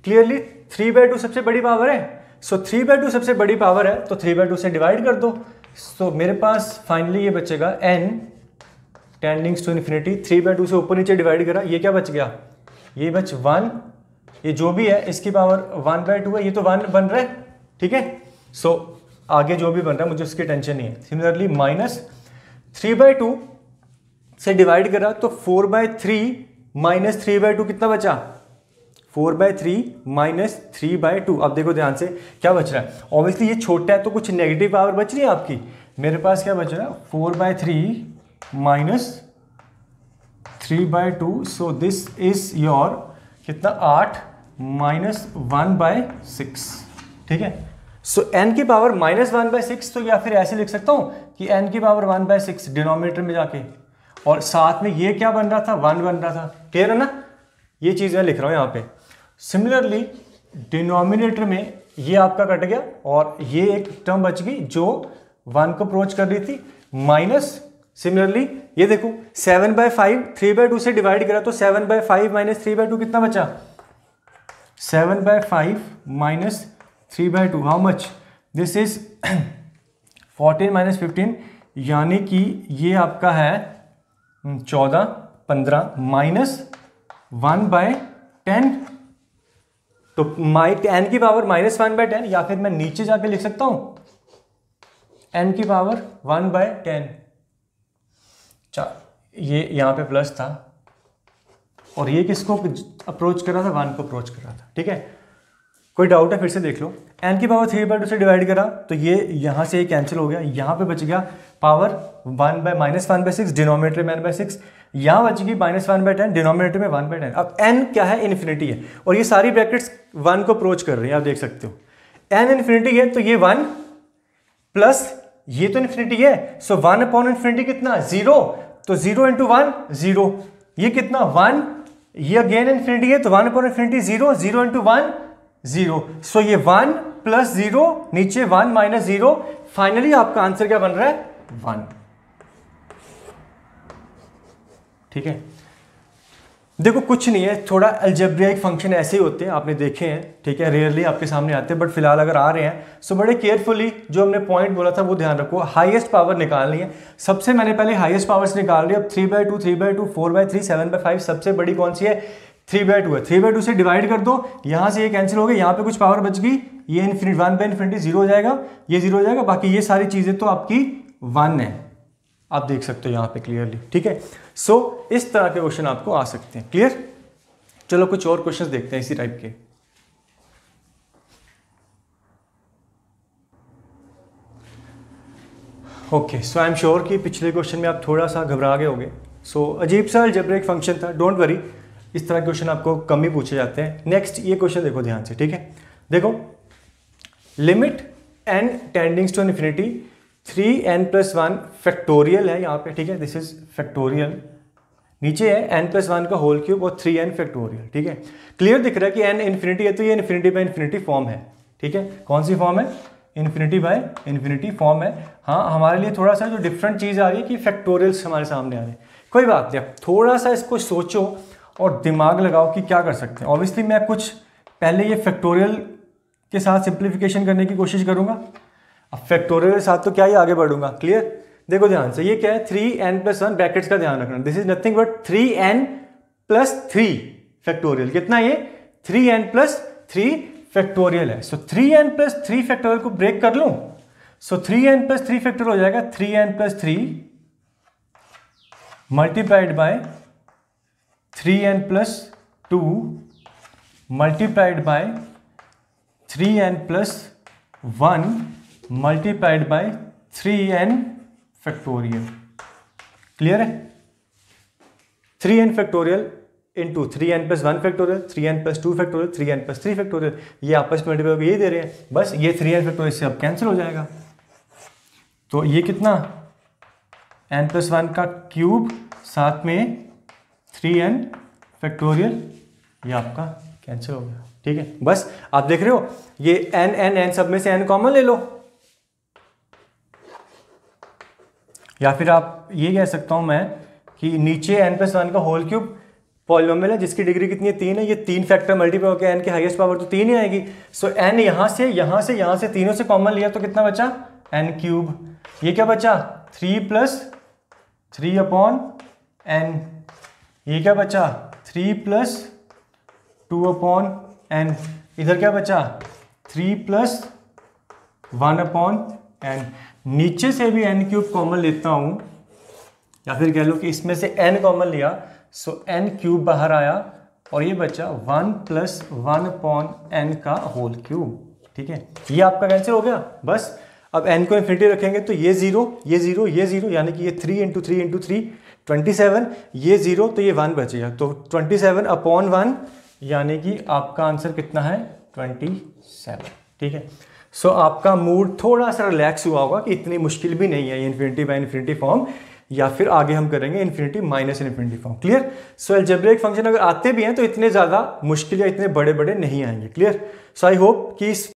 क्लियरली 3/2 सबसे बड़ी पावर है। सो 3/2 सबसे बड़ी पावर है तो 3/2 से डिवाइड कर दो। सो मेरे पास फाइनली ये बचेगा n टेंडिंग्स टू इन्फिनिटी। 3/2 से ऊपर नीचे डिवाइड करा, ये क्या बच गया? ये बच 1। ये जो भी है इसकी पावर 1/2 है, ये तो 1 बन रहा है, ठीक है। सो आगे जो भी बन रहा है मुझे उसकी टेंशन नहीं है। सिमिलरली माइनस 3/2 से डिवाइड करा तो 4/3 माइनस 3/2 कितना बचा? 4/3 माइनस 3/2। अब देखो ध्यान से क्या बच रहा है। ऑब्वियसली ये छोटा है तो कुछ नेगेटिव पावर बच रही है आपकी। मेरे पास क्या बच रहा है? 4/3 minus 3/2। So this is your कितना? 8 माइनस 1/6, ठीक है। सो n की पावर -1/6, तो या फिर ऐसे लिख सकता हूं कि n की पावर 1/6 डिनोमिनेटर में जाके, और साथ में ये क्या बन रहा था? 1 बन रहा था। क्लियर है ना? ये चीज मैं लिख रहा हूं यहां पे। सिमिलरली डिनोमिनेटर में ये आपका कट गया और ये एक टर्म बच गई जो 1 को अप्रोच कर रही थी। माइनस सिमिलरली ये देखो 7/5 3/2 से डिवाइड करा तो 7/5 माइनस 3/2 कितना बचा? 7/5 minus 3/2 how much? This is 14 minus 15, यानी कि ये आपका है 14, 15 माइनस 1/10। तो n की पावर -1/10, या फिर मैं नीचे जाके लिख सकता हूं n की पावर 1/10। ये यहां पे प्लस था और ये किसको अप्रोच कर रहा था? 1 को अप्रोच कर रहा था, ठीक है। कोई डाउट है फिर से देख लो। n की पावर 3/2 से डिवाइड करा तो ये यहां से कैंसिल हो गया, यहां पे बच गया पावर -1/6, डिनोमिनेटर में n/6, यहां बच गई -1/10, डिनोमिनेटर में 1/10। अब n क्या है? इन्फिनिटी है और ये सारी ब्रैकेट्स 1 को अप्रोच कर रही हैं, आप देख सकते हो। n इन्फिनिटी है तो ये 1 प्लस ये तो इन्फिनिटी है। सो 1/इन्फिनिटी कितना? 0। तो 0 × 1 0, ये कितना? 1। ये अगेन इन्फिनिटी है तो 1/इन्फिनिटी 0, 0 × 1 0। सो ये 1 प्लस 0, नीचे 1 माइनस 0। फाइनली आपका आंसर क्या बन रहा है? 1, ठीक है। देखो कुछ नहीं है, थोड़ा अलजेब्रिक फंक्शन ऐसे ही होते हैं, आपने देखे हैं, ठीक है। रेयरली आपके सामने आते हैं बट फिलहाल अगर आ रहे हैं सो बड़े केयरफुली जो हमने पॉइंट बोला था वो ध्यान रखो। हाईएस्ट पावर निकालनी है। सबसे मैंने पहले हाईएस्ट पावर्स निकाल रही है। अब 3/2, 3/2, 4/3, 7/5, सबसे बड़ी कौन सी है? 3/2 है। 3/2 से डिवाइड कर दो, यहां से ये कैंसिल हो गया, यहाँ पे कुछ पावर बच गई, ये इन्फिनिटी 1/इन्फिनिटी 0 हो जाएगा, ये 0 हो जाएगा, बाकी ये सारी चीजें तो आपकी 1 है, आप देख सकते हो यहाँ पे क्लियरली, ठीक है। सो इस तरह के क्वेश्चन आपको आ सकते हैं। क्लियर? चलो कुछ और क्वेश्चंस देखते हैं इसी टाइप के। Okay, so I am sure कि पिछले क्वेश्चन में आप थोड़ा सा घबरा गए होंगे। सो अजीब सा अलजेब्रिक फंक्शन था, डोंट वरी, इस तरह के क्वेश्चन आपको कम ही पूछे जाते हैं। नेक्स्ट ये क्वेश्चन देखो ध्यान से, ठीक है। देखो limit n tendings to infinity 3n+1 factorial है यहाँ पे, ठीक है। दिस इज फैक्टोरियल, नीचे है n+1 का होल क्यूब और 3n फैक्टोरियल, ठीक है। क्लियर दिख रहा है कि n इन्फिनिटी है तो ये इन्फिनिटी बाय इन्फिनिटी फॉर्म है, ठीक है। कौन सी फॉर्म है? इन्फिनिटी बाय इन्फिनिटी फॉर्म है। हाँ, हमारे लिए थोड़ा सा जो डिफरेंट चीज़ आ रही है कि फैक्टोरियल्स हमारे सामने आ रहे हैं, कोई बात नहीं। अब थोड़ा सा इसको सोचो और दिमाग लगाओ कि क्या कर सकते हैं। ऑब्वियसली मैं कुछ पहले ये फैक्टोरियल के साथ सिंप्लीफिकेशन करने की कोशिश करूंगा। अब फैक्टोरियल के साथ तो क्या ही आगे बढ़ूंगा। क्लियर? देखो ध्यान से, ये क्या है? 3n+1, ब्रैकेट्स का ध्यान रखना, this is nothing but 3n+3 factorial. कितना ये? 3n+3 फैक्टोरियल है। सो 3n+3 फैक्टोरियल को ब्रेक कर लूं, सो 3n+3 फैक्टोरियल हो जाएगा 3n+3 multiplied by 3n+2 multiplied by 3n+1 multiplied by 3n factorial. Clear है? 3n factorial into 3n+1 factorial, 3n+2 factorial, 3n+3 factorial, ये आपस में मल्टीप्लाई यही दे रहे हैं, बस ये 3n फैक्टोरियल से अब कैंसिल हो जाएगा। तो ये कितना? n+1 का क्यूब साथ में 3n फैक्टोरियल, ये आपका कैंसिल हो गया, ठीक है। बस आप देख रहे हो ये n सब में से n कॉमन ले लो, या फिर आप ये कह सकता हूँ मैं कि नीचे n+1 का होल क्यूब पॉलिनोमियल है जिसकी डिग्री कितनी है 3 है, ये 3 फैक्टर मल्टीप्लाई होकर n की हाईएस्ट पावर तो 3 ही आएगी। सो n यहाँ से तीनों से कॉमन लिया तो कितना बचा n³। ये क्या बचा 3 + 3/n। ये क्या बचा 3 + 2/n। इधर क्या बचा 3 + 1/n। नीचे से भी n³ कॉमन लेता हूं, या फिर कह लो कि इसमें से n कॉमन लिया, सो n³ बाहर आया और ये बचा 1 + 1/n का होल क्यूब। ठीक है, ये आपका कैंसिल हो गया। बस अब n को इन्फिनिटी रखेंगे तो ये 0 ये 0 ये 0, यानी कि ये 3 × 3 × 3 27, ये 0 तो ये 1 बचेगा, तो 27/1, यानी कि आपका आंसर कितना है 27। ठीक है, सो आपका मूड थोड़ा सा रिलैक्स हुआ होगा कि इतनी मुश्किल भी नहीं है ये इन्फिनिटी बाय इन्फिनिटी फॉर्म, या फिर आगे हम करेंगे infinity minus infinity form. Clear. So algebraic function अगर आते भी हैं तो इतने ज़्यादा मुश्किल या इतने बड़े बड़े नहीं आएंगे। क्लियर। सो आई होप कि इस